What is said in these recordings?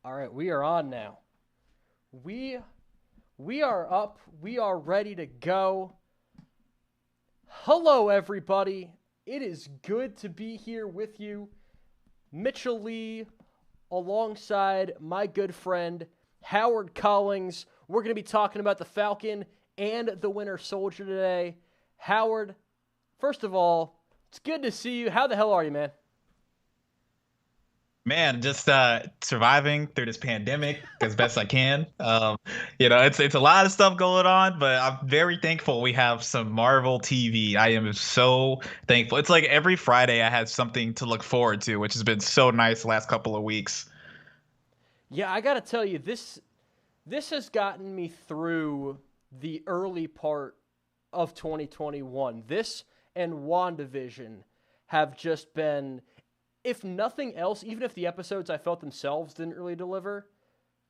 All right, we are on now. We we are up. We are ready to go. Hello everybody. It is good to be here with you. Mitchell Lee alongside my good friend Howard Collings. We're going to be talking about the Falcon and the Winter Soldier today. Howard, first of all, it's good to see you. How the hell are you, man? Man, just surviving through this pandemic as best I can. It's a lot of stuff going on, but I'm very thankful we have some Marvel TV. I am so thankful. It's like every Friday I have something to look forward to, which has been so nice the last couple of weeks. Yeah, I got to tell you this has gotten me through the early part of 2021. This and WandaVision have just been, if nothing else, even if the episodes I felt themselves didn't really deliver,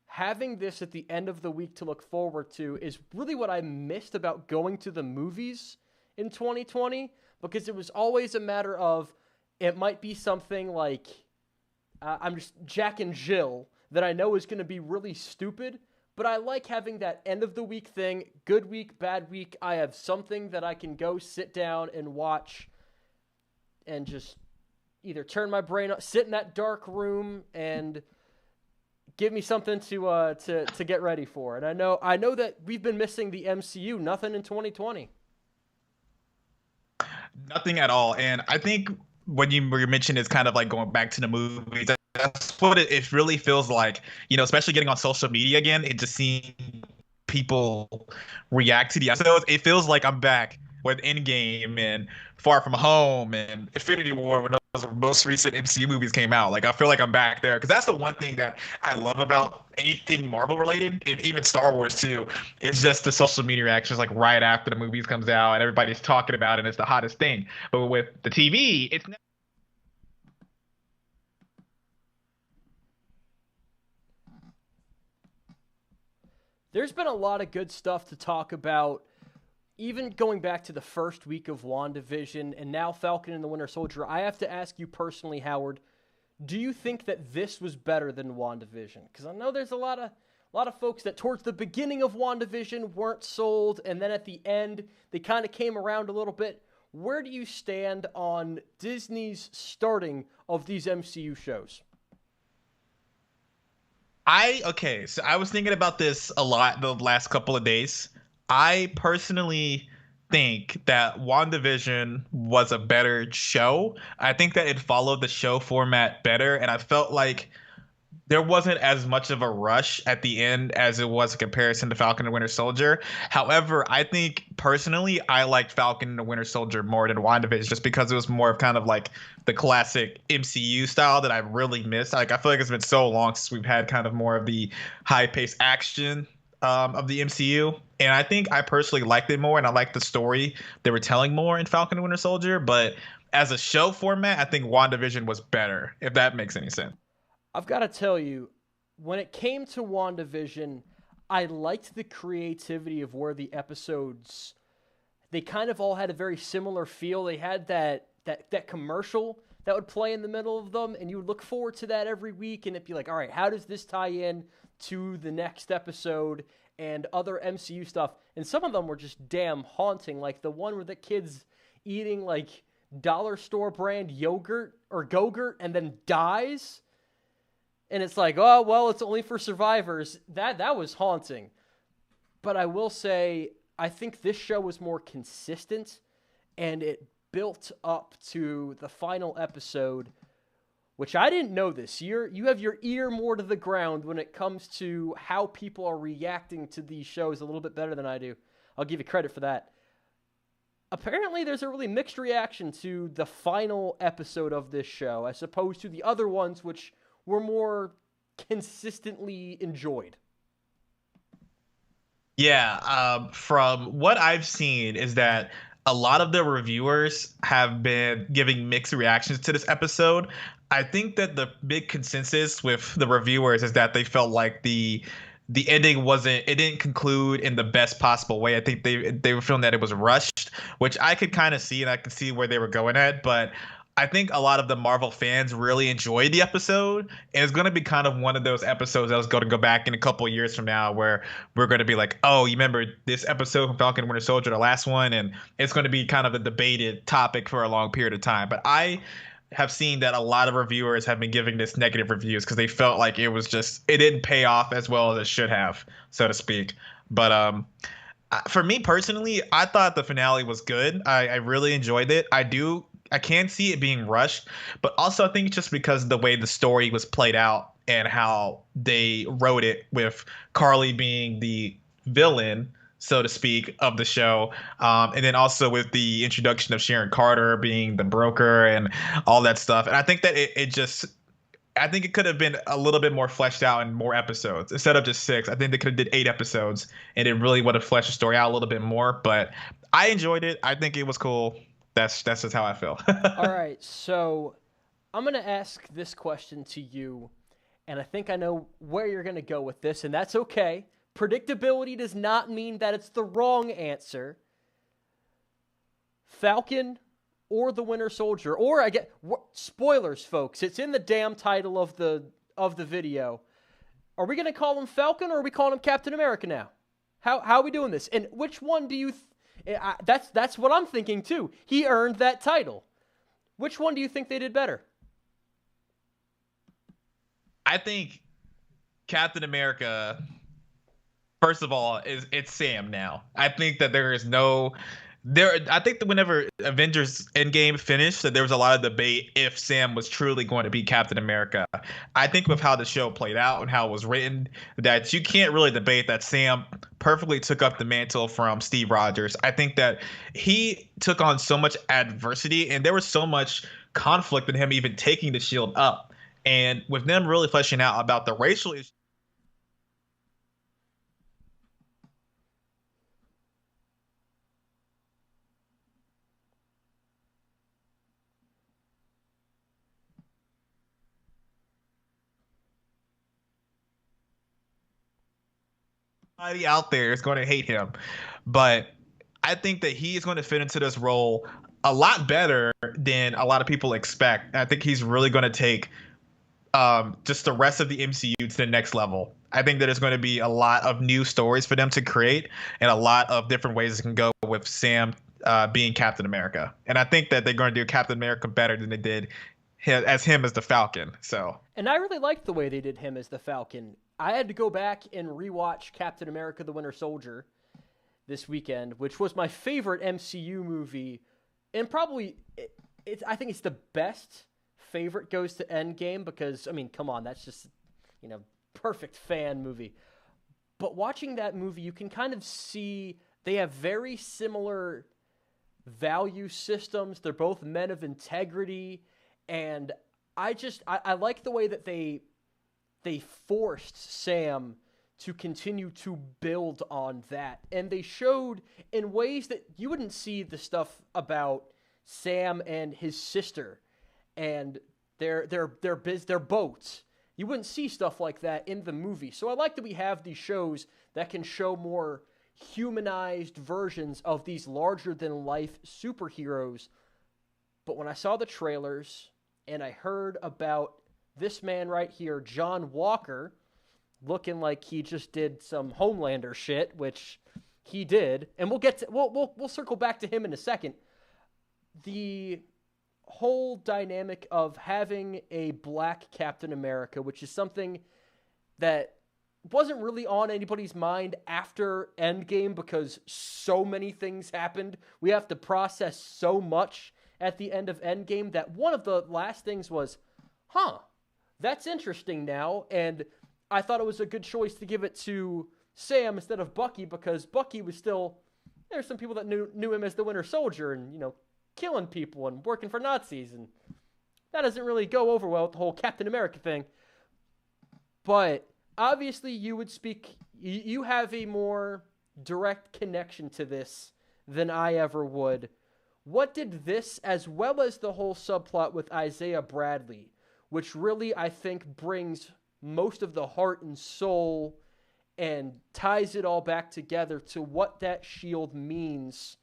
having this at the end of the week to look forward to is really what I missed about going to the movies in 2020, because it was always a matter of it might be something like I'm just Jack and Jill that I know is going to be really stupid, but I like having that end of the week thing. Good week, bad week. I have something that I can go sit down and watch and just either turn my brain up, sit in that dark room, and give me something to get ready for. And I know that we've been missing the MCU. Nothing in 2020. Nothing at all. And I think when you were mentioning it's kind of like going back to the movies, that's what it really feels like. Especially getting on social media again, it just seeing people react to the episodes. It feels like I'm back with Endgame and Far From Home and Infinity War when those most recent MCU movies came out. Like I feel like I'm back there because that's the one thing that I love about anything Marvel related, and even Star Wars too. It's just the social media reactions like right after the movies comes out and everybody's talking about it and it's the hottest thing. But with the TV, it's There's been a lot of good stuff to talk about, even going back to the first week of WandaVision and now Falcon and the Winter Soldier. I have to ask you personally, Howard, do you think that this was better than WandaVision? Because I know there's a lot of folks that towards the beginning of WandaVision weren't sold, and then at the end they kind of came around a little bit. Where do you stand on Disney's starting of these MCU shows? so I was thinking about this a lot the last couple of days. I personally think that WandaVision was a better show. I think that it followed the show format better, and I felt like there wasn't as much of a rush at the end as it was in comparison to Falcon and Winter Soldier. However, I think personally I liked Falcon and the Winter Soldier more than WandaVision just because it was more of kind of like the classic MCU style that I really missed. Like I feel like it's been so long since we've had kind of more of the high-paced action of the MCU. And I think I personally liked it more and I liked the story they were telling more in Falcon and Winter Soldier. But as a show format, I think WandaVision was better, if that makes any sense. I've got to tell you, when it came to WandaVision, I liked the creativity of where the episodes, they kind of all had a very similar feel. They had that commercial that would play in the middle of them, and you would look forward to that every week, and it'd be like, all right, how does this tie in to the next episode and other MCU stuff? And some of them were just damn haunting, like the one where the kid's eating like dollar store brand yogurt or Go-Gurt and then dies. And it's like, oh, well, it's only for survivors. That was haunting. But I will say, I think this show was more consistent, and it built up to the final episode, which I didn't know this. You have your ear more to the ground when it comes to how people are reacting to these shows a little bit better than I do. I'll give you credit for that. Apparently, there's a really mixed reaction to the final episode of this show, as opposed to the other ones, which were more consistently enjoyed. Yeah, from what I've seen is that a lot of the reviewers have been giving mixed reactions to this episode. I think that the big consensus with the reviewers is that they felt like the ending wasn't it didn't conclude in the best possible way. I think they were feeling that it was rushed, which I could kind of see and I could see where they were going at, but I think a lot of the Marvel fans really enjoyed the episode, and it's going to be kind of one of those episodes that was going to go back in a couple of years from now, where we're going to be like, "Oh, you remember this episode from Falcon and Winter Soldier, the last one?" And it's going to be kind of a debated topic for a long period of time. But I have seen that a lot of reviewers have been giving this negative reviews because they felt like it didn't pay off as well as it should have, so to speak. But for me personally, I thought the finale was good. I really enjoyed it. I can see it being rushed, but also I think it's just because the way the story was played out and how they wrote it, with Carly being the villain, so to speak, of the show, and then also with the introduction of Sharon Carter being the broker and all that stuff. And I think that I think it could have been a little bit more fleshed out in more episodes instead of just 6. I think they could have did 8 episodes, and it really would have fleshed the story out a little bit more. But I enjoyed it. I think it was cool. That's just how I feel. All right, so I'm going to ask this question to you, and I think I know where you're going to go with this, and that's okay. Predictability does not mean that it's the wrong answer. Falcon or the Winter Soldier, or I get spoilers, folks. It's in the damn title of the video. Are we going to call him Falcon, or are we calling him Captain America now? How are we doing this? And which one do you? That's what I'm thinking too. He earned that title. Which one do you think they did better? I think Captain America, first of all, it's Sam now. I think that there is no there. I think that whenever Avengers Endgame finished, that there was a lot of debate if Sam was truly going to be Captain America. I think with how the show played out and how it was written, that you can't really debate that Sam perfectly took up the mantle from Steve Rogers. I think that he took on so much adversity, and there was so much conflict in him even taking the shield up. And with them really fleshing out about the racial issue. Everybody out there is going to hate him, but I think that he is going to fit into this role a lot better than a lot of people expect. I think he's really going to take just the rest of the MCU to the next level. I think that there's going to be a lot of new stories for them to create and a lot of different ways it can go with Sam being Captain America. And I think that they're going to do Captain America better than they did him as the Falcon. So, and I really liked the way they did him as the Falcon. I had to go back and rewatch Captain America: The Winter Soldier this weekend, which was my favorite MCU movie, and probably I think it's the best. Favorite goes to Endgame because, I mean, come on, that's just, perfect fan movie. But watching that movie, you can kind of see they have very similar value systems. They're both men of integrity, and I like the way that they forced Sam to continue to build on that. And they showed in ways that you wouldn't see the stuff about Sam and his sister and their boats. You wouldn't see stuff like that in the movie. So I like that we have these shows that can show more humanized versions of these larger-than-life superheroes. But when I saw the trailers and I heard about this man right here, John Walker, looking like he just did some Homelander shit, which he did, and we'll circle back to him in a second. The whole dynamic of having a black Captain America, which is something that wasn't really on anybody's mind after Endgame because so many things happened. We have to process so much at the end of Endgame that one of the last things was, that's interesting now. And I thought it was a good choice to give it to Sam instead of Bucky because Bucky was still, there's some people that knew him as the Winter Soldier and, killing people and working for Nazis, and that doesn't really go over well with the whole Captain America thing. But obviously you have a more direct connection to this than I ever would. What did this, as well as the whole subplot with Isaiah Bradley, which really I think brings most of the heart and soul and ties it all back together to what that shield means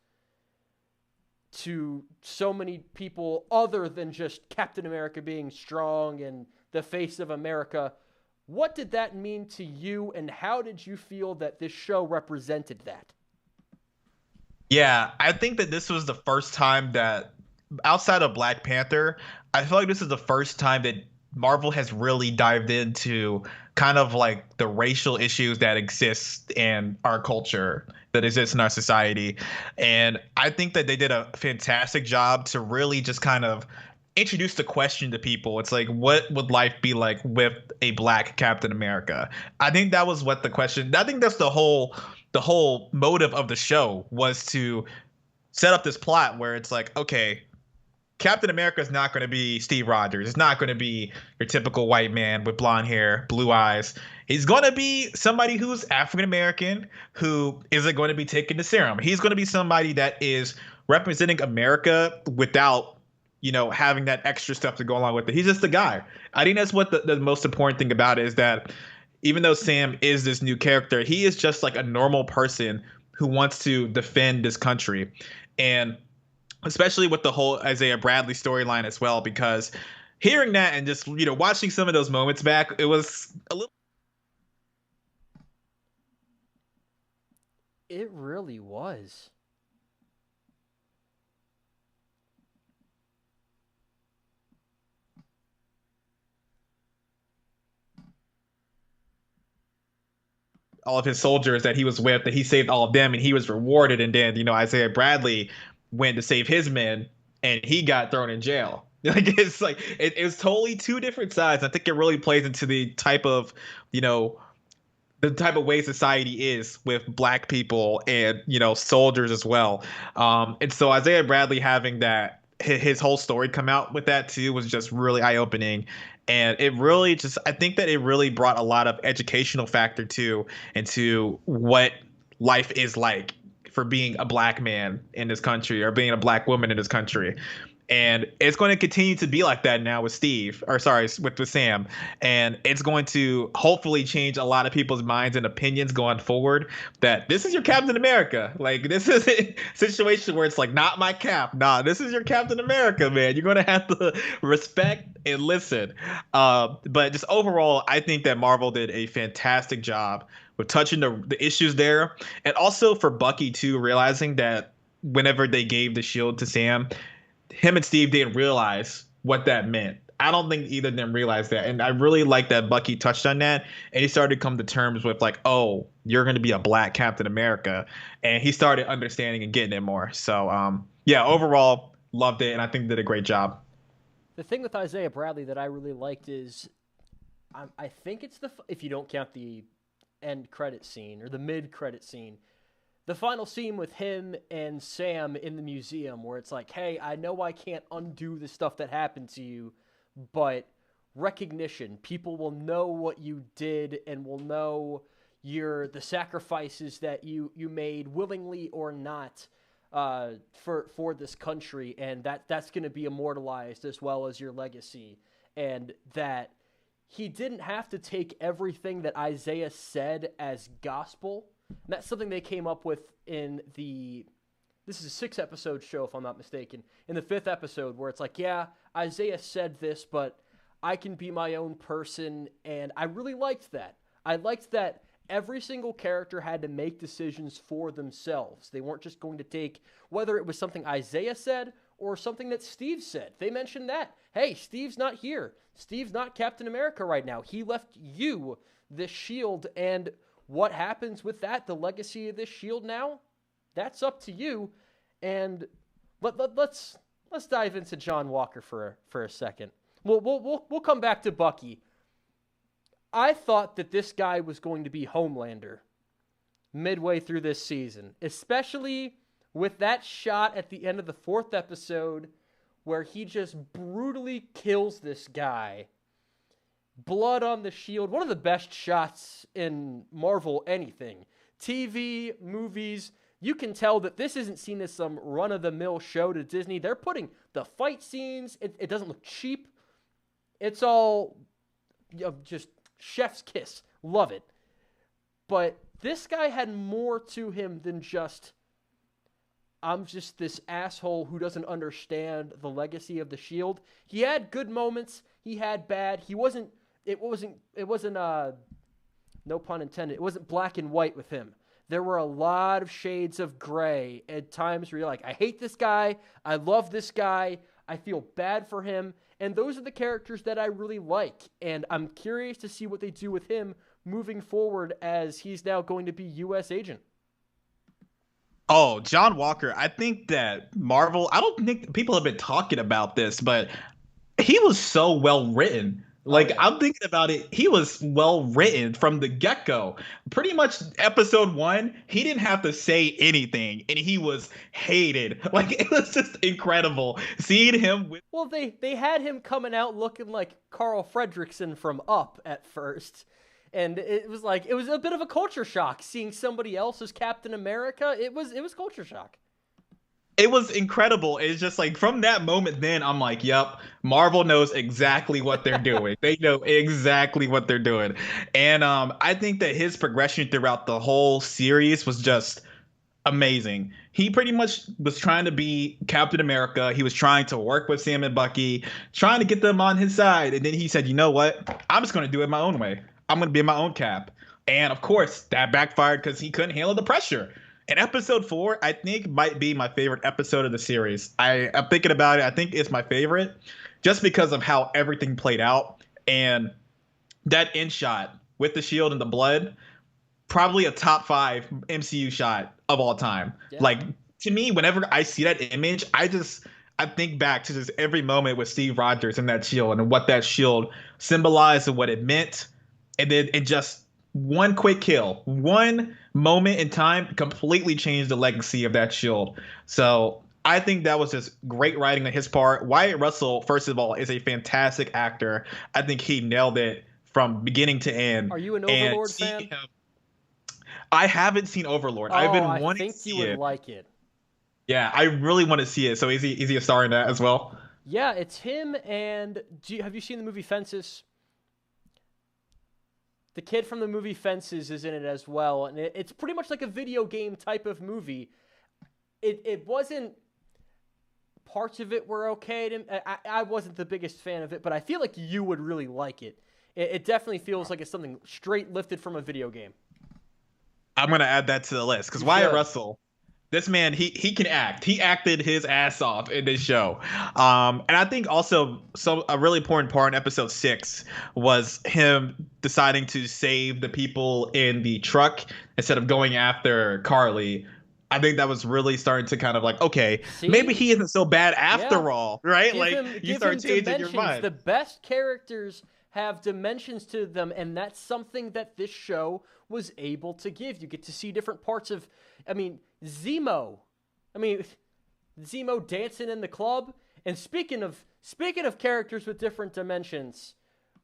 to so many people other than just Captain America being strong and the face of America. What did that mean to you, and how did you feel that this show represented that? Yeah, I think that this was the first time that outside of Black Panther, I feel like this is the first time that Marvel has really dived into kind of like the racial issues that exist in our culture, that exist in our society. And I think that they did a fantastic job to really just kind of introduce the question to people. It's like, what would life be like with a black Captain America? I think that was what the question, I think that's the whole motive of the show, was to set up this plot where it's like, okay, Captain America is not going to be Steve Rogers. It's not going to be your typical white man with blonde hair, blue eyes. He's going to be somebody who's African American, who isn't going to be taking the serum. He's going to be somebody that is representing America without, having that extra stuff to go along with it. He's just a guy. I think that's what the most important thing about it is, that even though Sam is this new character, he is just like a normal person who wants to defend this country. And especially with the whole Isaiah Bradley storyline as well, because hearing that and just, watching some of those moments back, it was a little. It really was. All of his soldiers that he was with, that he saved all of them and he was rewarded. And then, Isaiah Bradley went to save his men and he got thrown in jail. It was totally two different sides. I think it really plays into the type of way society is with black people and soldiers as well. And so Isaiah Bradley having that, his whole story come out with that too, was just really eye-opening. And it really just, I think that it really brought a lot of educational factor too into what life is like for being a black man in this country, or being a black woman in this country. And it's going to continue to be like that now with with Sam. And it's going to hopefully change a lot of people's minds and opinions going forward, that this is your Captain America. Like, this is a situation where it's like, not my cap. Nah, this is your Captain America, man. You're going to have to respect and listen. But just overall, I think that Marvel did a fantastic job with touching the issues there. And also for Bucky, too, realizing that whenever they gave the shield to Sam, him and Steve didn't realize what that meant. I don't think either of them realized that. And I really like that Bucky touched on that. And he started to come to terms with like, oh, you're going to be a black Captain America. And he started understanding and getting it more. So, yeah, overall, loved it. And I think did a great job. The thing with Isaiah Bradley that I really liked is, I think it's if you don't count the end credit scene or the mid credit scene, the final scene with him and Sam in the museum, where it's like, hey, I know I can't undo the stuff that happened to you, but recognition. People will know what you did and will know the sacrifices that you made, willingly or not, for this country, and that's going to be immortalized, as well as your legacy. And that he didn't have to take everything that Isaiah said as gospel. And that's something they came up with in this is a 6-episode show, if I'm not mistaken, in the 5th episode, where it's like, yeah, Isaiah said this, but I can be my own person. And I really liked that. I liked that every single character had to make decisions for themselves. They weren't just going to take, whether it was something Isaiah said or something that Steve said. They mentioned that. Hey, Steve's not here. Steve's not Captain America right now. He left you this shield, and what happens with that, the legacy of this shield now, that's up to you. And let's dive into John Walker for a second. We'll come back to Bucky. I thought that this guy was going to be Homelander midway through this season, especially with that shot at the end of the 4th episode where he just brutally kills this guy. Blood on the shield. One of the best shots in Marvel anything. TV, movies. You can tell that this isn't seen as some run-of-the-mill show to Disney. They're putting the fight scenes. It doesn't look cheap. It's all just chef's kiss. Love it. But this guy had more to him than just, I'm just this asshole who doesn't understand the legacy of the Shield. He had good moments. He had bad. It wasn't no pun intended. It wasn't black and white with him. There were a lot of shades of gray at times where you're like, I hate this guy. I love this guy. I feel bad for him. And those are the characters that I really like. And I'm curious to see what they do with him moving forward as he's now going to be U.S. agent. Oh, John Walker. I think that Marvel, I don't think people have been talking about this, but he was so well written. Like, yeah. I'm thinking about it, he was well written from the get-go. Pretty much episode 1, he didn't have to say anything, and he was hated. Like, it was just incredible seeing him with. Well, they had him coming out looking like Carl Fredricksen from Up at first. And it was a bit of a culture shock seeing somebody else as Captain America. It was culture shock. It was incredible. It's just like from that moment, then I'm like, yep, Marvel knows exactly what they're doing. They know exactly what they're doing. And I think that his progression throughout the whole series was just amazing. He pretty much was trying to be Captain America. He was trying to work with Sam and Bucky, trying to get them on his side. And then he said, you know what? I'm just going to do it my own way. I'm going to be my own Cap. And of course, that backfired because he couldn't handle the pressure. And episode 4, I think, might be my favorite episode of the series. I'm thinking about it. I think it's my favorite just because of how everything played out. And that end shot with the shield and the blood, probably a top 5 MCU shot of all time. Yeah. Like, to me, whenever I see that image, I think back to just every moment with Steve Rogers and that shield and what that shield symbolized and what it meant. And then it just one quick kill, one moment in time completely changed the legacy of that shield. So I think that was just great writing on his part. Wyatt Russell, first of all, is a fantastic actor. I think he nailed it from beginning to end. Are you an Overlord fan? I haven't seen Overlord. I've been wanting to see it. I think you would like it. Yeah, I really want to see it. So is he a star in that as well? Yeah, it's him. And have you seen the movie Fences? The kid from the movie Fences is in it as well, and it's pretty much like a video game type of movie. It wasn't, parts of it were okay. I wasn't the biggest fan of it, but I feel like you would really like it. It definitely feels like it's something straight lifted from a video game. I'm going to add that to the list, because Wyatt Russell, this man, he can act. He acted his ass off in this show. And I think also a really important part in episode 6 was him deciding to save the people in the truck instead of going after Carly. I think that was really starting to kind of like, okay, maybe he isn't so bad after all, right? You start changing your mind. The best characters have dimensions to them, and that's something that this show was able to give. You get to see different parts of, Zemo dancing in the club. And speaking of characters with different dimensions,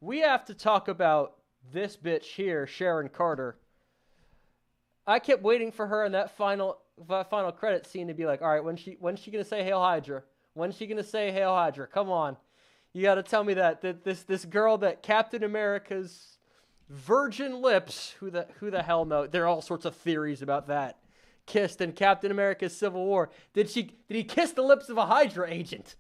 we have to talk about this bitch here, Sharon Carter. I kept waiting for her in that final credit scene to be like, all right, when's she gonna say Hail Hydra? When's she gonna say Hail Hydra? Come on, you got to tell me that this girl that Captain America's virgin lips, who the hell knows? There are all sorts of theories about that. Kissed in Captain America's Civil War. Did he kiss the lips of a Hydra agent?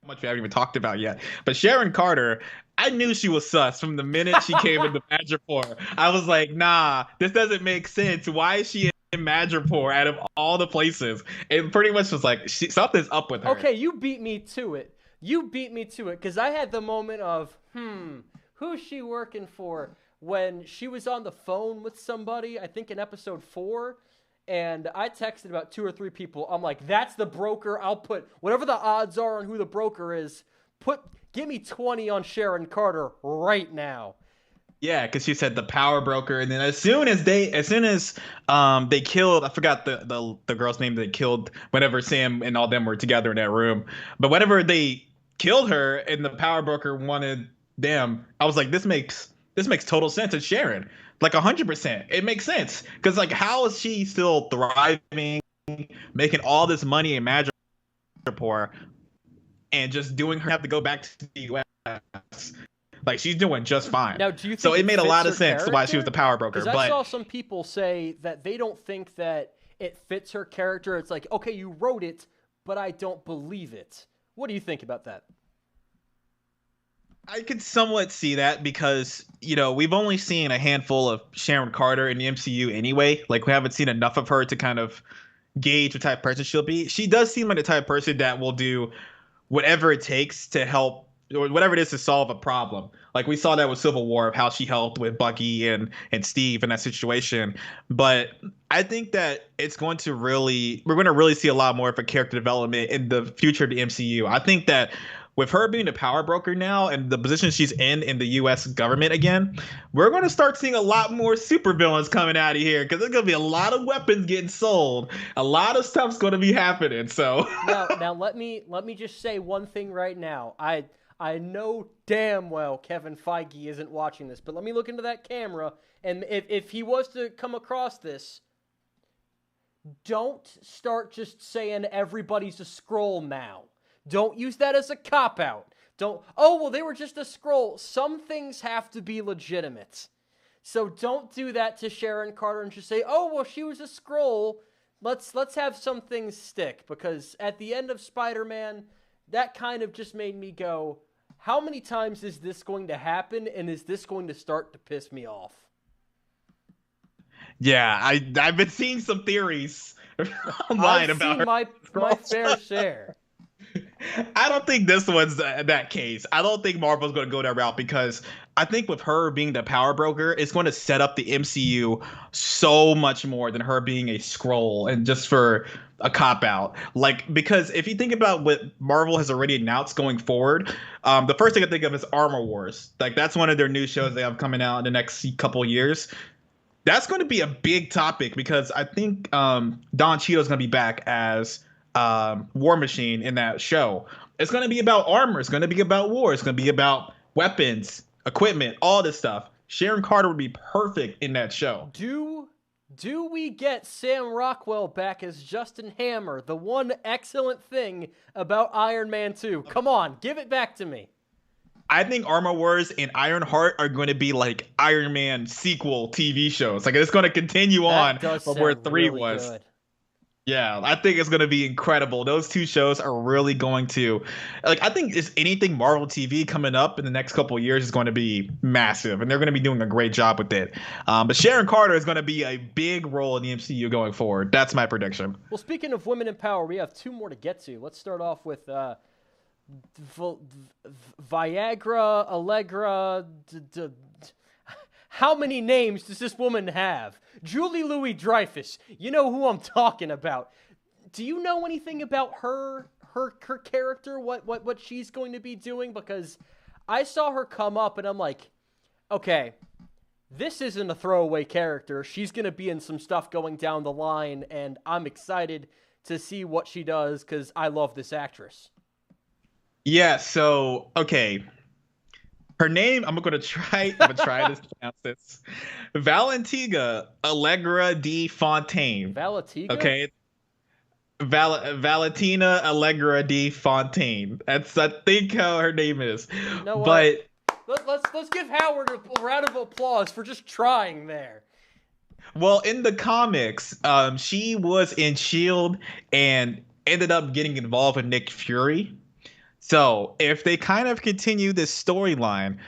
Much we haven't even talked about yet. But Sharon Carter, I knew she was sus from the minute she came into Madripoor. I was like, nah, this doesn't make sense. Why is she in Madripoor out of all the places? It pretty much was like, something's up with her. Okay, you beat me to it. Because I had the moment of, who's she working for? When she was on the phone with somebody, I think in episode 4, and I texted about 2 or 3 people. I'm like, that's the broker. I'll put whatever the odds are on who the broker is. Give me 20 on Sharon Carter right now. Yeah, because she said the power broker, and then as soon as they killed, I forgot the girl's name they killed whenever Sam and all them were together in that room. But whenever they killed her and the power broker wanted them, I was like, this makes total sense. It's Sharon, like 100%. It makes sense because like, how is she still thriving, making all this money in Madripoor, and just doing her have to go back to the U.S. Like she's doing just fine. Now, do you So think it made a fits lot her of sense why she was the character? power broker. Because I saw But some people say that they don't think that it fits her character. It's like, okay, you wrote it, but I don't believe it. What do you think about that? I could somewhat see that because, we've only seen a handful of Sharon Carter in the MCU anyway. Like, we haven't seen enough of her to kind of gauge what type of person she'll be. She does seem like the type of person that will do whatever it takes to help, or whatever it is to solve a problem. Like we saw that with Civil War of how she helped with Bucky and Steve in that situation. But I think that we're going to really see a lot more of a character development in the future of the MCU. I think that with her being the power broker now and the position she's in the U.S. government again, we're going to start seeing a lot more supervillains coming out of here because there's going to be a lot of weapons getting sold. A lot of stuff's going to be happening. So now let me just say one thing right now. I know damn well Kevin Feige isn't watching this, but let me look into that camera, and if he was to come across this, don't start just saying everybody's a Skrull now. Don't use that as a cop-out. They were just a Skrull. Some things have to be legitimate. So don't do that to Sharon Carter and just say, she was a Skrull. Let's have some things stick, because at the end of Spider-Man, that kind of just made me go, how many times is this going to happen, and is this going to start to piss me off? Yeah, I've been seeing some theories online about her. I've seen my fair share. I don't think this one's that case. I don't think Marvel's going to go that route because I think with her being the power broker, it's going to set up the MCU so much more than her being a Skrull and just for a cop out. Like, because if you think about what Marvel has already announced going forward, the first thing I think of is Armor Wars. Like, that's one of their new shows they have coming out in the next couple of years. That's going to be a big topic because I think Don Cheadle's going to be back as War Machine in that show. It's going to be about armor. It's going to be about war. It's going to be about weapons, equipment, all this stuff. Sharon Carter would be perfect in that show. Do we get Sam Rockwell back as Justin Hammer, the one excellent thing about Iron Man 2? Come on, give it back to me. I think Armor Wars and Ironheart are going to be like Iron Man sequel TV shows. Like, it's going to continue on from where 3 really was. Good. Yeah, I think it's going to be incredible. Those two shows are really going to, I think if anything Marvel TV coming up in the next couple of years is going to be massive, and they're going to be doing a great job with it. But Sharon Carter is going to be a big role in the MCU going forward. That's my prediction. Well, speaking of women in power, we have 2 more to get to. Let's start off with Viagra, Allegra. How many names does this woman have? Julie Louis-Dreyfus. You know who I'm talking about. Do you know anything about her character? What she's going to be doing? Because I saw her come up and I'm like, okay, this isn't a throwaway character. She's going to be in some stuff going down the line, and I'm excited to see what she does because I love this actress. Yeah, so, okay. Her name, I'm gonna try to pronounce this. Valentina Allegra de Fontaine. Valentiga? Okay. Valentina Allegra de Fontaine. That's, I think, how her name is. You know what? But let's give Howard a round of applause for just trying there. Well, in the comics, she was in S.H.I.E.L.D. and ended up getting involved with Nick Fury. So if they kind of continue this storyline,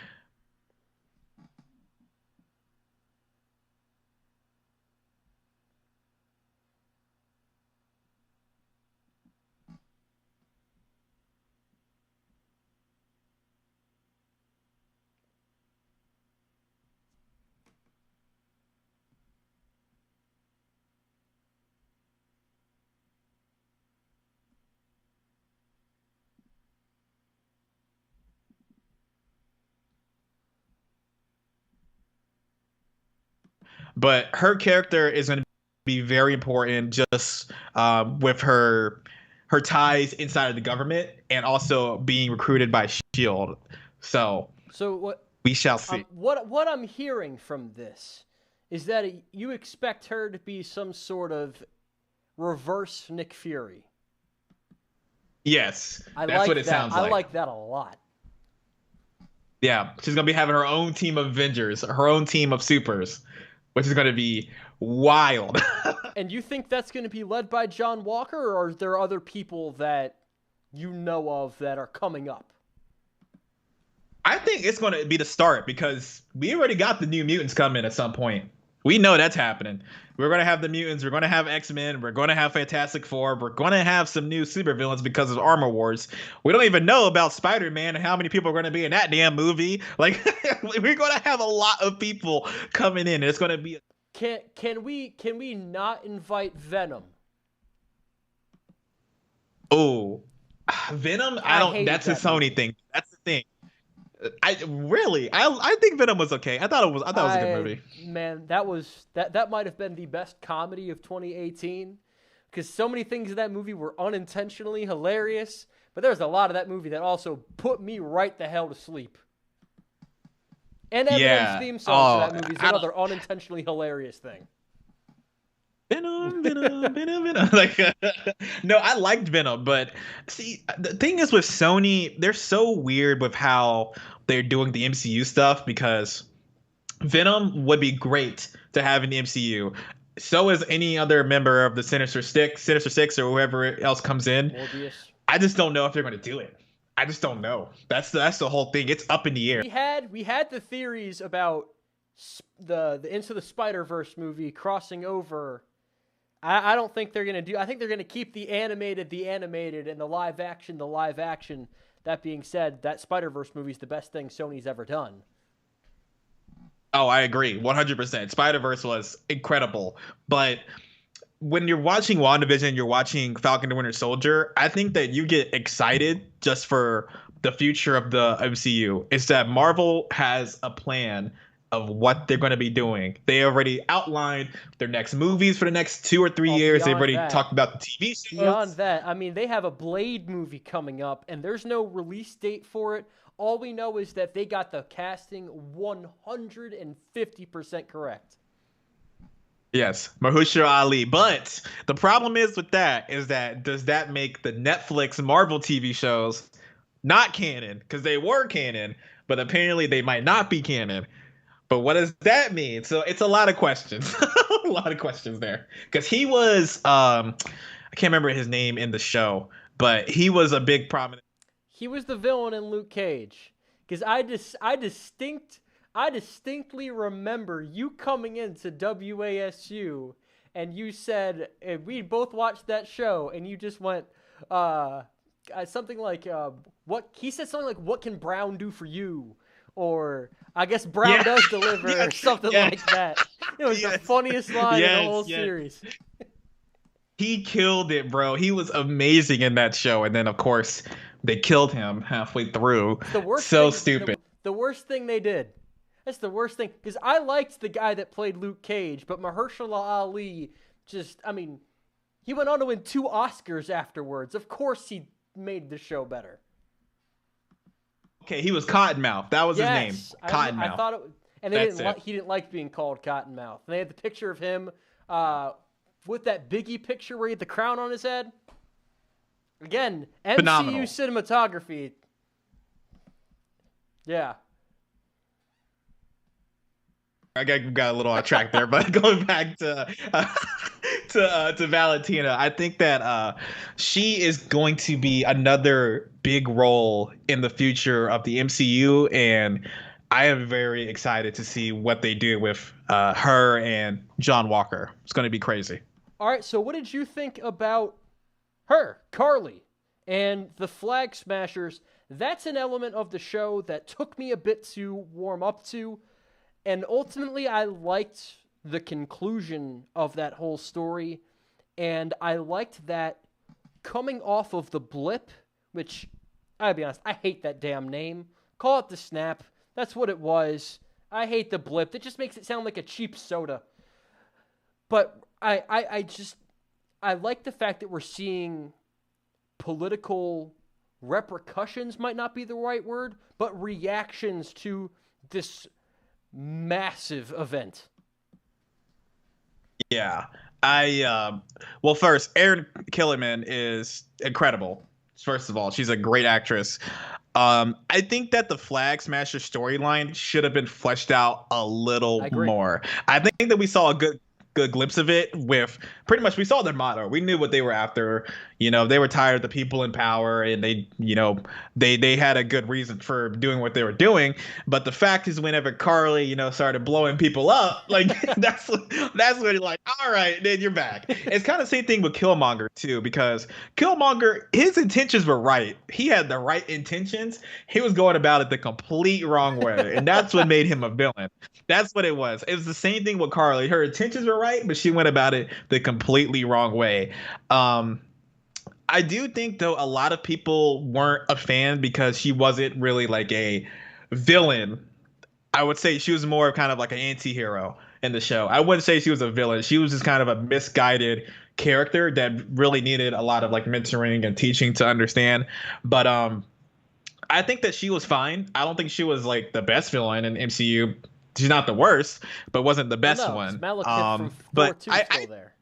but her character is going to be very important just with her ties inside of the government and also being recruited by S.H.I.E.L.D. So what we shall see. What I'm hearing from this is that you expect her to be some sort of reverse Nick Fury. Yes, That's like what it sounds like. I like that a lot. Yeah, she's gonna be having her own team of Avengers, her own team of supers, which is gonna be wild. And you think that's going to be led by John Walker, or are there other people that you know of that are coming up? I think it's gonna be the start because we already got the New Mutants coming at some point. We know that's happening. We're gonna have the mutants. We're gonna have X-Men. We're gonna have Fantastic Four. We're gonna have some new supervillains because of Armor Wars. We don't even know about Spider-Man and how many people are gonna be in that damn movie. Like we're gonna have a lot of people coming in. It's gonna be. Can we not invite Venom? Oh, Venom. I I don't. hated That's a that Sony movie. thing. That's the thing. I really. I think Venom was okay. I thought it was. I thought it was a good I movie. Man, that might have been the best comedy of 2018 because so many things in that movie were unintentionally hilarious, but there's a lot of that movie that also put me right the hell to sleep. And Eminem's Yeah. theme song for Oh, that movie is I don't. another unintentionally hilarious thing. Venom, Venom, Venom, Venom. Like, no, I liked Venom, but see, the thing is with Sony, they're so weird with how they're doing the MCU stuff because Venom would be great to have in the MCU. So is any other member of the Sinister Six, or whoever else comes in. Morbius. I just don't know if they're going to do it. I just don't know. That's the whole thing. It's up in the air. We had the theories about the Into the Spider-Verse movie crossing over. I don't think they're gonna do. I think they're gonna keep the animated, and the live action, the live action. That being said, that Spider-Verse movie is the best thing Sony's ever done. Oh, I agree, 100%. Spider Verse was incredible, but when you're watching WandaVision, you're watching Falcon and Winter Soldier, I think that you get excited just for the future of the MCU. It's that Marvel has a plan of what they're going to be doing. They already outlined their next movies for the next 2 or 3 years. They've Beyond already that, talked about the TV beyond shows. that, I mean, they have a Blade movie coming up, and there's no release date for it. All we know is that they got the casting 150% correct. Yes, Mahershala Ali. But the problem is with that is that does that make the Netflix Marvel TV shows not canon? Because they were canon, but apparently they might not be canon. But what does that mean? So it's a lot of questions. A lot of questions there. Because he was I can't remember his name in the show, but he was a big prominent. He was the villain in Luke Cage. Because I distinctly remember you coming into WASU and you said, and we both watched that show, and you just went, uh, something like, what he said something like, "What can Brown do for you?" Or I guess Brown Yeah. does deliver, or Yes. something Yes. like that. It was the Yes. funniest line in the Yes. whole Yes. series. He killed it, bro. He was amazing in that show. And then of course they killed him halfway through. It's the worst So thing. stupid. The worst thing they did. That's the worst thing. Because I liked the guy that played Luke Cage, but Mahershala Ali just, I mean, he went on to win 2 Oscars afterwards. Of course he made the show better. Okay, he was Cottonmouth. That was his name. I Cottonmouth. thought it, and That's it. he didn't like being called Cottonmouth. And they had the picture of him with that Biggie picture where he had the crown on his head. Again, MCU Phenomenal. cinematography. Yeah. I got a little off track there, but going back to to Valentina, I think that she is going to be another big role in the future of the MCU, and I am very excited to see what they do with her and John Walker. It's going to be crazy. All right, so what did you think about her, Carly, and the Flag Smashers? That's an element of the show that took me a bit to warm up to, and ultimately I liked the conclusion of that whole story, and I liked that coming off of the blip, which, I'll be honest, I hate that damn name. Call it the Snap. That's what it was. I hate the blip. It just makes it sound like a cheap soda. But I like the fact that we're seeing political repercussions, might not be the right word, but reactions to this massive event. Yeah, well, first, Erin Killerman is incredible. First of all, she's a great actress. I think that the Flag Smasher storyline should have been fleshed out a I little agree. more. I think that we saw a good glimpse of it with pretty much we saw their motto. We knew what they were after. They were tired of the people in power, and they had a good reason for doing what they were doing. But the fact is, whenever Carly, started blowing people up, like that's when you're like, all right, then you're back. It's kind of the same thing with Killmonger too, because Killmonger, his intentions were right. He had the right intentions. He was going about it the complete wrong way, and that's what made him a villain. That's what it was. It was the same thing with Carly. Her intentions were right, but she went about it the completely wrong way. I do think though a lot of people weren't a fan because she wasn't really like a villain. I would say she was more kind of like an anti-hero in the show. I wouldn't say she was a villain. She was just kind of a misguided character that really needed a lot of like mentoring and teaching to understand. But I think that she was fine. I don't think she was like the best villain in MCU. She's not the worst, but wasn't the best one. Malekith from but Thor 2 still there.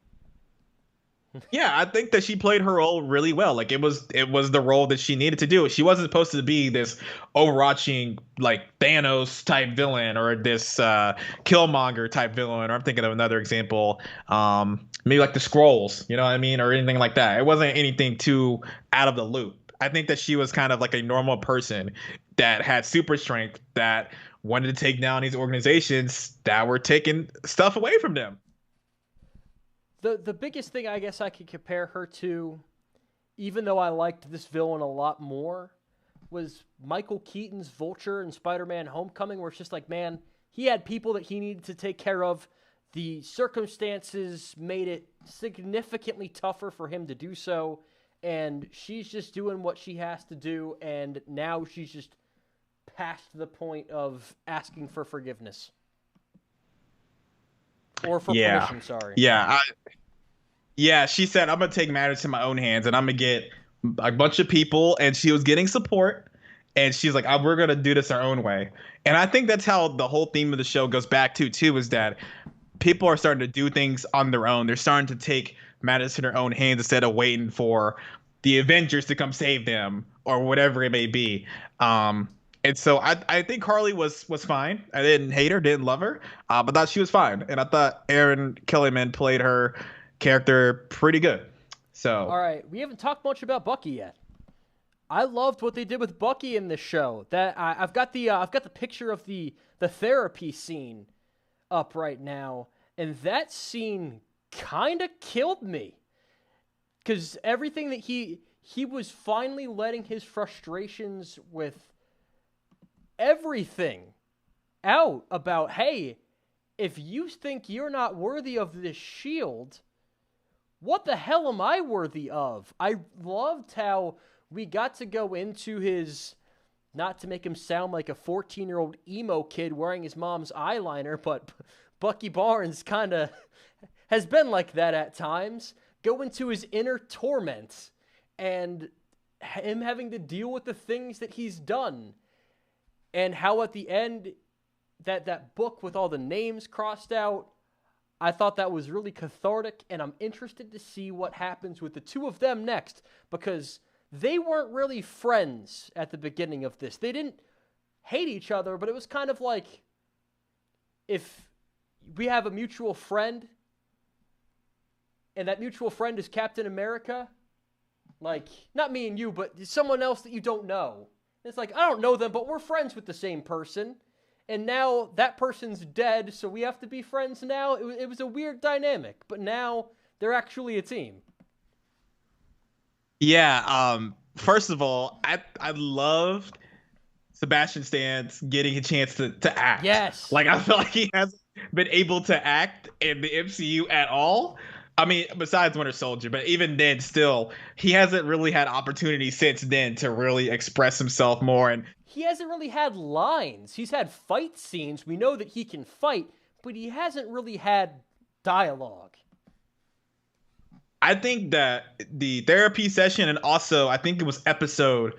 Yeah, I think that she played her role really well. Like it was the role that she needed to do. She wasn't supposed to be this overarching like Thanos type villain or this Killmonger type villain. Or I'm thinking of another example, maybe like the Skrulls, you know what I mean, or anything like that. It wasn't anything too out of the loop. I think that she was kind of like a normal person that had super strength that wanted to take down these organizations that were taking stuff away from them. The biggest thing I guess I could compare her to, even though I liked this villain a lot more, was Michael Keaton's Vulture in Spider-Man Homecoming, where it's just like, man, he had people that he needed to take care of. The circumstances made it significantly tougher for him to do so, and she's just doing what she has to do, and now she's just past the point of asking for forgiveness. Or for permission, sorry. Yeah, she said, I'm going to take matters in my own hands and I'm going to get a bunch of people. And she was getting support. And she's like, we're going to do this our own way. And I think that's how the whole theme of the show goes back to, too, is that people are starting to do things on their own. They're starting to take matters in their own hands instead of waiting for the Avengers to come save them or whatever it may be. And so I think Carly was fine. I didn't hate her, didn't love her, but thought she was fine. And I thought Aaron Kellyman played her character pretty good. So all right, we haven't talked much about Bucky yet. I loved what they did with Bucky in this show. That I've got the picture of the therapy scene up right now, and that scene kind of killed me because everything that he was finally letting his frustrations with everything out about, hey, if you think you're not worthy of this shield, what the hell am I worthy of? I loved how we got to go into his, not to make him sound like a 14-year-old emo kid wearing his mom's eyeliner, but Bucky Barnes kind of has been like that at times, go into his inner torment and him having to deal with the things that he's done. And how at the end, that book with all the names crossed out, I thought that was really cathartic, and I'm interested to see what happens with the two of them next, because they weren't really friends at the beginning of this. They didn't hate each other, but it was kind of like, if we have a mutual friend, and that mutual friend is Captain America, like, not me and you, but someone else that you don't know. It's like, I don't know them, but we're friends with the same person. And now that person's dead, so we have to be friends now. It was a weird dynamic, but now they're actually a team. yeah, first of all, I loved Sebastian Stan's getting a chance to act. Yes. Like I feel like he hasn't been able to act in the MCU at all. I mean, besides Winter Soldier, but even then, still, he hasn't really had opportunity since then to really express himself more. And he hasn't really had lines. He's had fight scenes. We know that he can fight, but he hasn't really had dialogue. I think that the therapy session, and also I think it was episode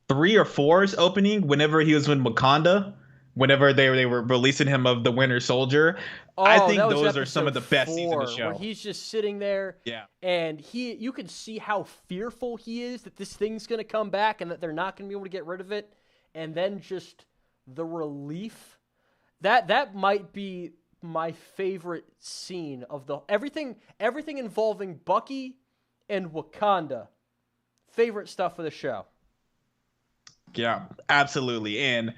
3 or 4's opening, whenever he was in Wakanda, whenever they were releasing him of the Winter Soldier, I Oh, that think was those are some of episode the best scenes in the 4, where show. he's just sitting there, Yeah. and you can see how fearful he is that this thing's going to come back and that they're not going to be able to get rid of it, and then just the relief. That might be my favorite scene of the everything involving Bucky and Wakanda. Favorite stuff of the show. Yeah, absolutely. And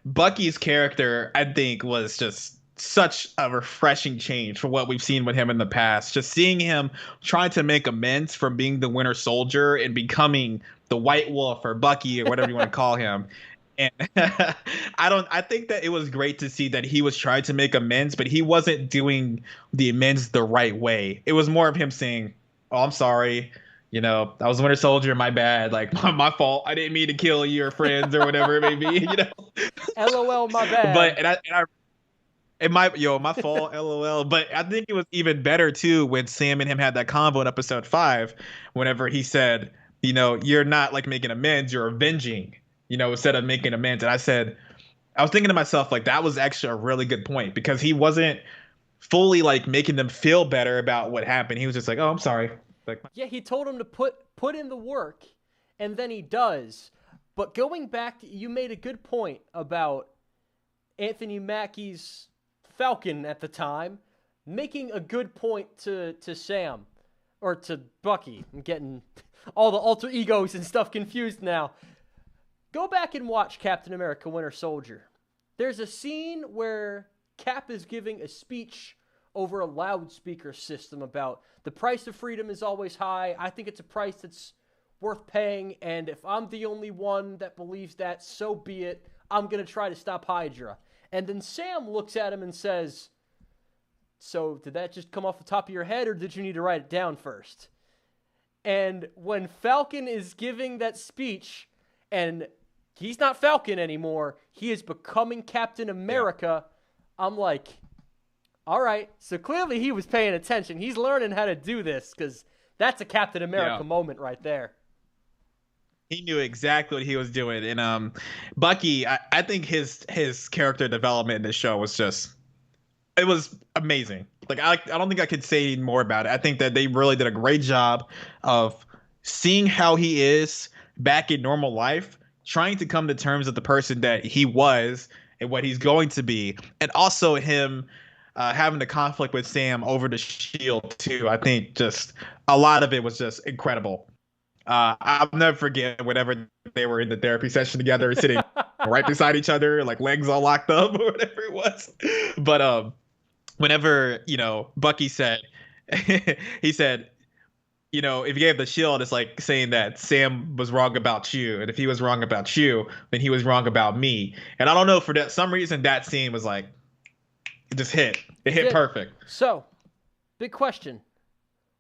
Bucky's character, I think, was just such a refreshing change from what we've seen with him in the past. Just seeing him trying to make amends from being the Winter Soldier and becoming the White Wolf or Bucky or whatever you want to call him. And I think that it was great to see that he was trying to make amends, but he wasn't doing the amends the right way. It was more of him saying, "Oh, I'm sorry. I was a Winter Soldier, my bad. Like my fault. I didn't mean to kill your friends or whatever it may be, LOL, my bad. But my fault, LOL. But I think it was even better too when Sam and him had that convo in episode 5, whenever he said, you're not like making amends, you're avenging, instead of making amends. And I was thinking to myself, like, that was actually a really good point, because he wasn't fully like making them feel better about what happened. He was just like, "Oh, I'm sorry." Like, yeah, he told him to put in the work, and then he does. But going back, you made a good point about Anthony Mackie's Falcon at the time, making a good point to Sam, or to Bucky. I'm getting all the alter egos and stuff confused now. Go back and watch Captain America Winter Soldier. There's a scene where Cap is giving a speech over a loudspeaker system about the price of freedom is always high. I think it's a price that's worth paying, and if I'm the only one that believes that, so be it. I'm going to try to stop Hydra. And then Sam looks at him and says, "So did that just come off the top of your head, or did you need to write it down first?" And when Falcon is giving that speech, and he's not Falcon anymore, he is becoming Captain America, I'm like, all right, so clearly he was paying attention. He's learning how to do this, because that's a Captain America moment right there. He knew exactly what he was doing. And Bucky, I think his character development in this show was it was amazing. Like, I don't think I could say more about it. I think that they really did a great job of seeing how he is back in normal life, trying to come to terms with the person that he was and what he's going to be, and also him having the conflict with Sam over the shield too. I think just a lot of it was just incredible. I'll never forget whenever they were in the therapy session together, sitting right beside each other, like legs all locked up or whatever it was. But whenever Bucky said, he said, if you gave the shield, it's like saying that Sam was wrong about you, and if he was wrong about you, then he was wrong about me. And I don't know, for some reason that scene was like, it just hit. It hit perfect. So, big question.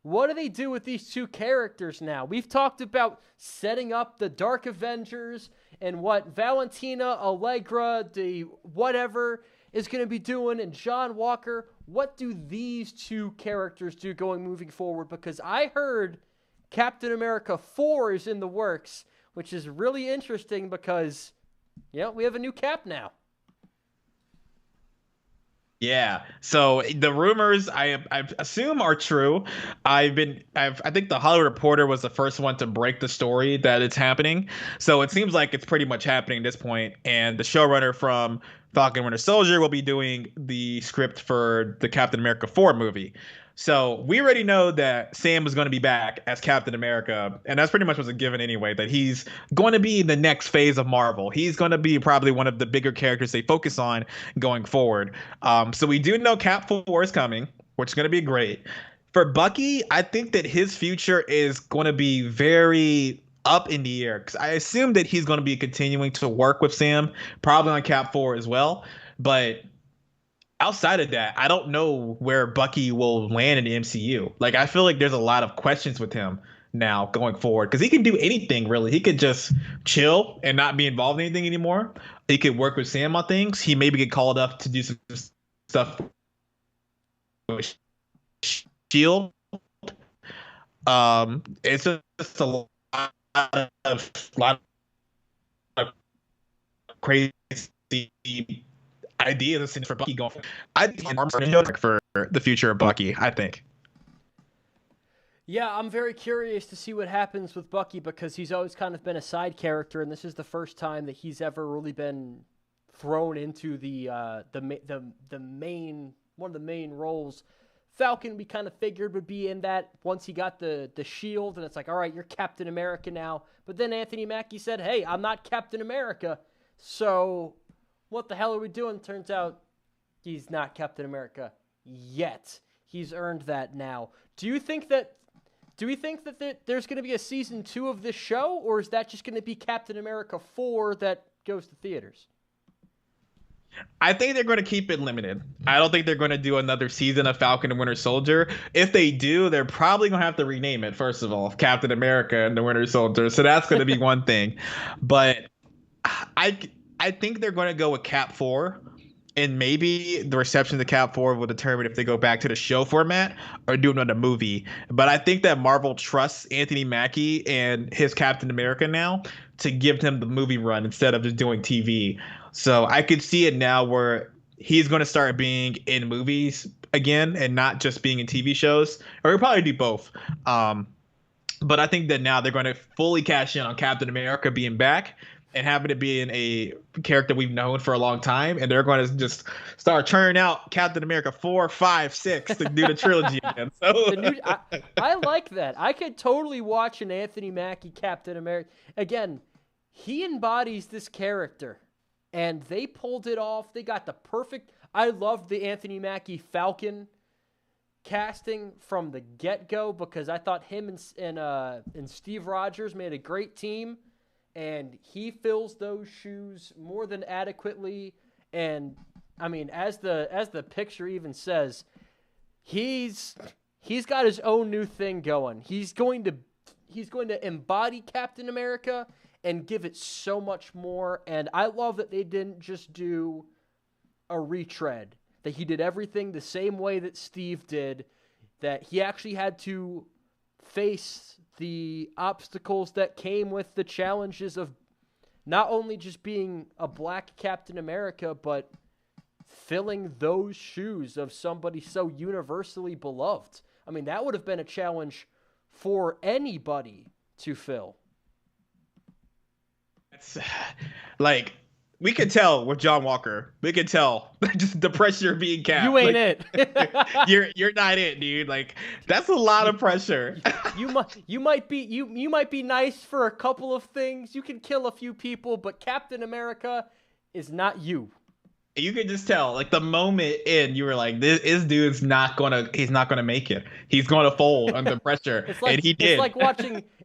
What do they do with these two characters now? We've talked about setting up the Dark Avengers and what Valentina, Allegra, the whatever is going to be doing, and John Walker. What do these two characters do moving forward? Because I heard Captain America 4 is in the works, which is really interesting because, we have a new Cap now. Yeah. So the rumors I assume are true. I think the Hollywood Reporter was the first one to break the story that it's happening. So it seems like it's pretty much happening at this point. And the showrunner from Falcon Winter Soldier will be doing the script for the Captain America 4 movie. So we already know that Sam is going to be back as Captain America, and that's pretty much what's a given anyway, that he's going to be the next phase of Marvel. He's going to be probably one of the bigger characters they focus on going forward. So we do know Cap 4 is coming, which is going to be great. For Bucky, I think that his future is going to be very up in the air, because I assume that he's going to be continuing to work with Sam, probably on Cap 4 as well. But outside of that, I don't know where Bucky will land in the MCU. Like, I feel like there's a lot of questions with him now going forward, because he can do anything really. He could just chill and not be involved in anything anymore. He could work with Sam on things. He maybe get called up to do some stuff with Shield. It's just a lot of crazy ideas for Bucky going forward. I think for the future of Bucky, I think. Yeah, I'm very curious to see what happens with Bucky because he's always kind of been a side character, and this is the first time that he's ever really been thrown into the main one of the main roles. Falcon, we kind of figured would be in that once he got the shield, and it's like, all right, you're Captain America now. But then Anthony Mackie said, hey, I'm not Captain America, so what the hell are we doing? Turns out he's not Captain America yet. He's earned that now. Do we think that there's going to be a season 2 of this show, or is that just going to be Captain America 4 that goes to theaters? I think they're going to keep it limited. I don't think they're going to do another season of Falcon and Winter Soldier. If they do, they're probably going to have to rename it, first of all, Captain America and the Winter Soldier. So that's going to be one thing. But I think they're going to go with Cap 4. And maybe the reception to Cap 4 will determine if they go back to the show format or do another movie. But I think that Marvel trusts Anthony Mackie and his Captain America now to give him the movie run instead of just doing TV. So I could see it now where he's going to start being in movies again and not just being in TV shows. Or he'll probably do both. But I think that now they're going to fully cash in on Captain America being back and having it be in a character we've known for a long time, and they're going to just start churning out Captain America 4, 5, 6 to do the trilogy again. So I like that. I could totally watch an Anthony Mackie Captain America. Again, he embodies this character, and they pulled it off. They got the perfect... I loved the Anthony Mackie Falcon casting from the get-go because I thought him and Steve Rogers made a great team. And he fills those shoes more than adequately. And I mean, as the picture even says, he's got his own new thing going. He's going to embody Captain America and give it so much more. And I love that they didn't just do a retread. That he did everything the same way that Steve did. That he actually had to face the obstacles that came with the challenges of not only just being a black Captain America, but filling those shoes of somebody so universally beloved. I mean, that would have been a challenge for anybody to fill. It's like, we could tell with John Walker. We could tell just the pressure being capped. You ain't it. You're not it, dude. Like, that's a lot of pressure. you might be nice for a couple of things. You can kill a few people, but Captain America is not you. You could just tell, like, the moment you were like, this dude's he's not gonna make it. He's gonna fold under pressure, and he did.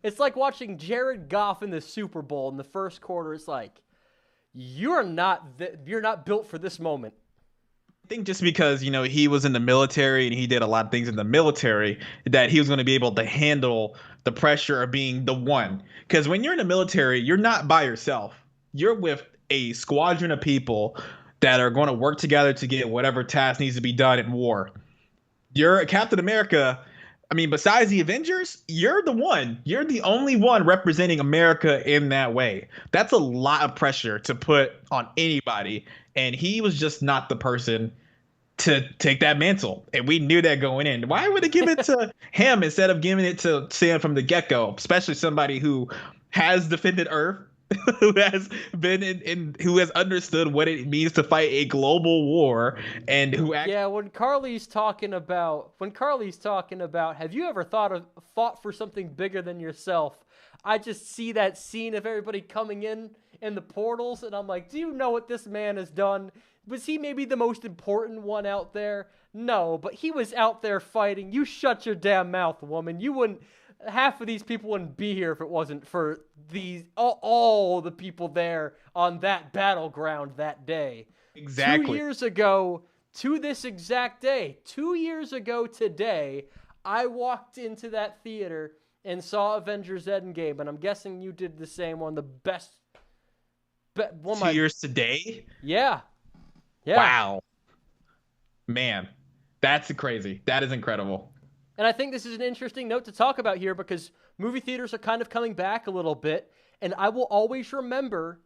It's like watching Jared Goff in the Super Bowl in the first quarter. It's like, you're not built for this moment. I think just because, he was in the military and he did a lot of things in the military, that he was going to be able to handle the pressure of being the one. Because when you're in the military, you're not by yourself. You're with a squadron of people that are going to work together to get whatever task needs to be done in war. You're Captain America. I mean, besides the Avengers, you're the one. You're the only one representing America in that way. That's a lot of pressure to put on anybody. And he was just not the person to take that mantle. And we knew that going in. Why would they give it to him instead of giving it to Sam from the get-go? Especially somebody who has defended Earth, who has been who has understood what it means to fight a global war, and who when Carly's talking about have you ever fought for something bigger than yourself? I just see that scene of everybody coming in the portals, and I'm like, do you know what this man has done? Was he maybe the most important one out there? No, but he was out there fighting. You shut your damn mouth, woman. You wouldn't. Half of these people wouldn't be here if it wasn't for all the people there on that battleground that day. Exactly. 2 years ago to this exact day, 2 years ago today, I walked into that theater and saw Avengers Endgame, and I'm guessing you did the same. One of the best. 2 years today? Yeah. Wow. Man, that's crazy. That is incredible. And I think this is an interesting note to talk about here because movie theaters are kind of coming back a little bit. And I will always remember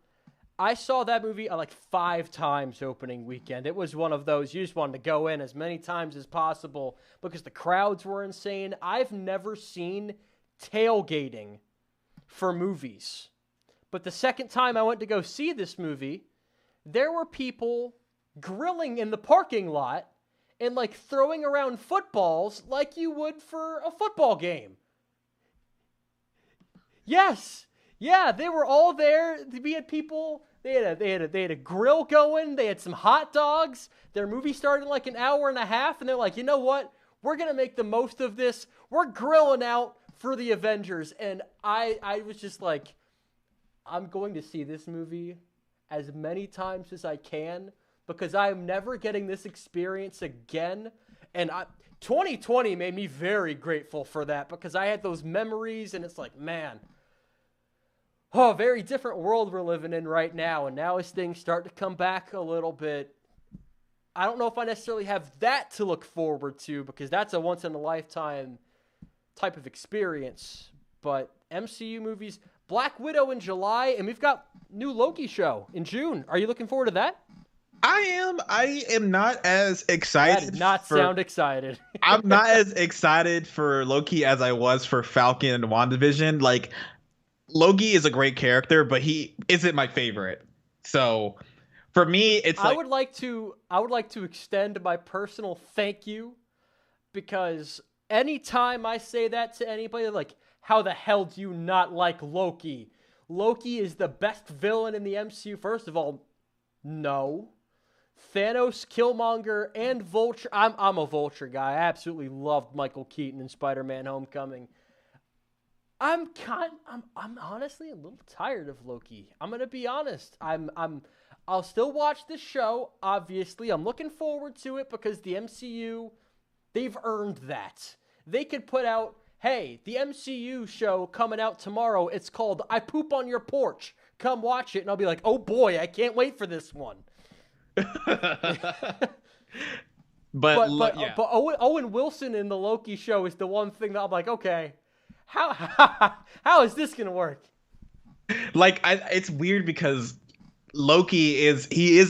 I saw that movie like 5 times opening weekend. It was one of those you just wanted to go in as many times as possible because the crowds were insane. I've never seen tailgating for movies. But the second time I went to go see this movie, there were people grilling in the parking lot and like throwing around footballs like you would for a football game. Yes. Yeah, they were all there. We had people. They had a grill going. They had some hot dogs. Their movie started in like an hour and a half, and they're like, you know what? We're gonna make the most of this. We're grilling out for the Avengers, and I was just like, I'm going to see this movie as many times as I can because I am never getting this experience again. And 2020 made me very grateful for that because I had those memories, and it's like, man. Oh, very different world we're living in right now. And now as things start to come back a little bit, I don't know if I necessarily have that to look forward to because that's a once-in-a-lifetime type of experience. But MCU movies, Black Widow in July, and we've got new Loki show in June. Are you looking forward to that? I am not as excited. That did not sound excited. I'm not as excited for Loki as I was for Falcon and WandaVision. Like, Loki is a great character, but he isn't my favorite. So for me, it's like I would like to extend my personal thank you because anytime I say that to anybody, like, how the hell do you not like Loki? Loki is the best villain in the MCU. First of all, no. Thanos, Killmonger, and Vulture. I'm a Vulture guy. I absolutely loved Michael Keaton in Spider-Man: Homecoming. I'm honestly a little tired of Loki. I'm gonna be honest. I'll still watch this show. Obviously, I'm looking forward to it because the MCU, they've earned that. They could put out, hey, the MCU show coming out tomorrow. It's called I Poop on Your Porch. Come watch it, and I'll be like, oh boy, I can't wait for this one. But Owen Wilson in the Loki show is the one thing that I'm like, okay. How is this gonna work? Like, it's weird because Loki is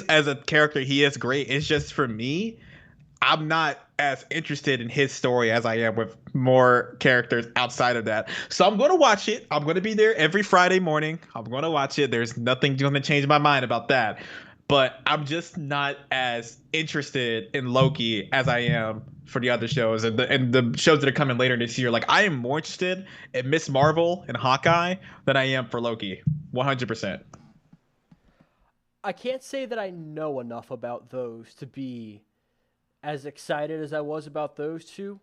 as a character, he is great. It's just for me, I'm not as interested in his story as I am with more characters outside of that. So I'm gonna watch it. I'm gonna be there every Friday morning. I'm gonna watch it. There's nothing gonna change my mind about that. But I'm just not as interested in Loki as I am for the other shows and the shows that are coming later this year. Like, I am more interested in Miss Marvel and Hawkeye than I am for Loki. 100%. I can't say that I know enough about those to be as excited as I was about those two,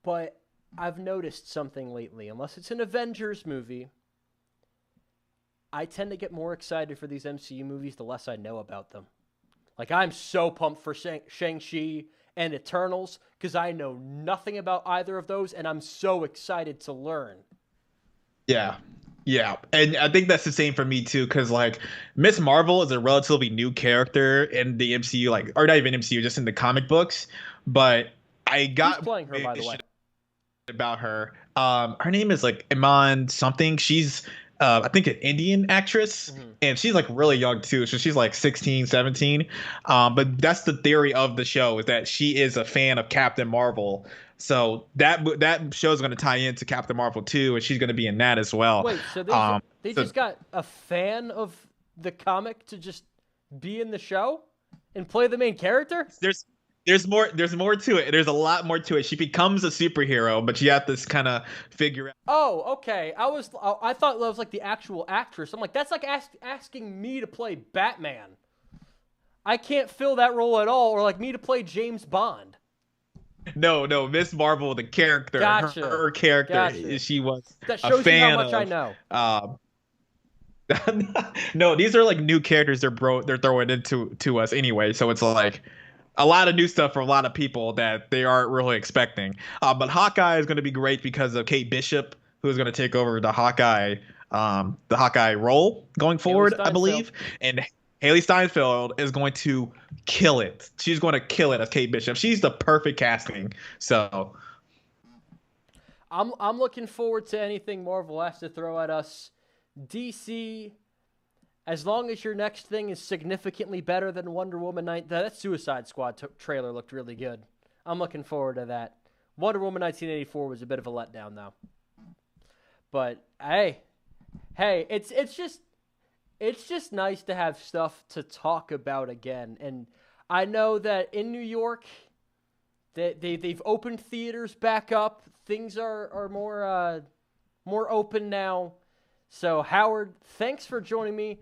but I've noticed something lately. Unless it's an Avengers movie, I tend to get more excited for these MCU movies the less I know about them. Like, I'm so pumped for Shang-Chi and Eternals because I know nothing about either of those, and I'm so excited to learn. Yeah. Yeah. And I think that's the same for me, too, because, like, Miss Marvel is a relatively new character in the MCU, like, or not even MCU, just in the comic books. But I got... Who's playing her, by the way? About her. Her name is, like, Iman something. She's... I think an Indian actress, and she's like really young too. So she's like 16, 17. But that's the theory of the show, is that she is a fan of Captain Marvel. So that show is going to tie into Captain Marvel 2, and she's going to be in that as well. Wait, so they just got a fan of the comic to just be in the show and play the main character? There's more to it. There's a lot more to it. She becomes a superhero, but you have to kind of figure out. Oh, okay. I thought that was like the actual actress. I'm like, that's like asking me to play Batman. I can't fill that role at all, or like me to play James Bond. No, Miss Marvel, the character, gotcha. her character, gotcha. She was that shows a fan you how much I know. No, these are like new characters they're throwing into us anyway, so it's like a lot of new stuff for a lot of people that they aren't really expecting. But Hawkeye is going to be great because of Kate Bishop, who is going to take over the Hawkeye role going forward, I believe. And Haley Steinfeld is going to kill it. She's going to kill it as Kate Bishop. She's the perfect casting. So I'm looking forward to anything Marvel has to throw at us. DC, as long as your next thing is significantly better than Wonder Woman that Suicide Squad trailer looked really good. I'm looking forward to that. Wonder Woman 1984 was a bit of a letdown, though. But hey, it's just nice to have stuff to talk about again. And I know that in New York, they've opened theaters back up. Things are more open now. So Howard, thanks for joining me.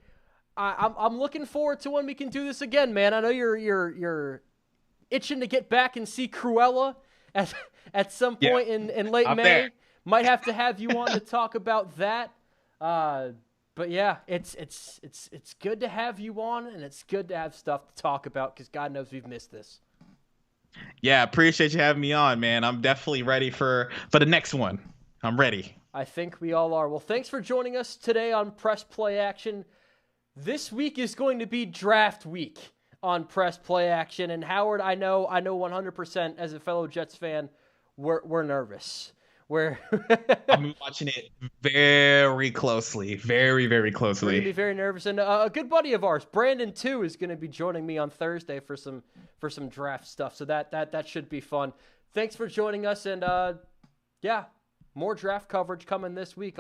I'm looking forward to when we can do this again, man. I know you're itching to get back and see Cruella at some point in late May. There. Might have to have you on to talk about that. But yeah, it's good to have you on, and it's good to have stuff to talk about because God knows we've missed this. Yeah, appreciate you having me on, man. I'm definitely ready for the next one. I'm ready. I think we all are. Well, thanks for joining us today on Press Play Action. This week is going to be draft week on Press Play Action, and Howard, I know 100% as a fellow Jets fan, we're nervous. I'm watching it very closely, very, very closely. We're going to be very nervous, and a good buddy of ours, Brandon, too, is going to be joining me on Thursday for some draft stuff, so that should be fun. Thanks for joining us, and more draft coverage coming this week.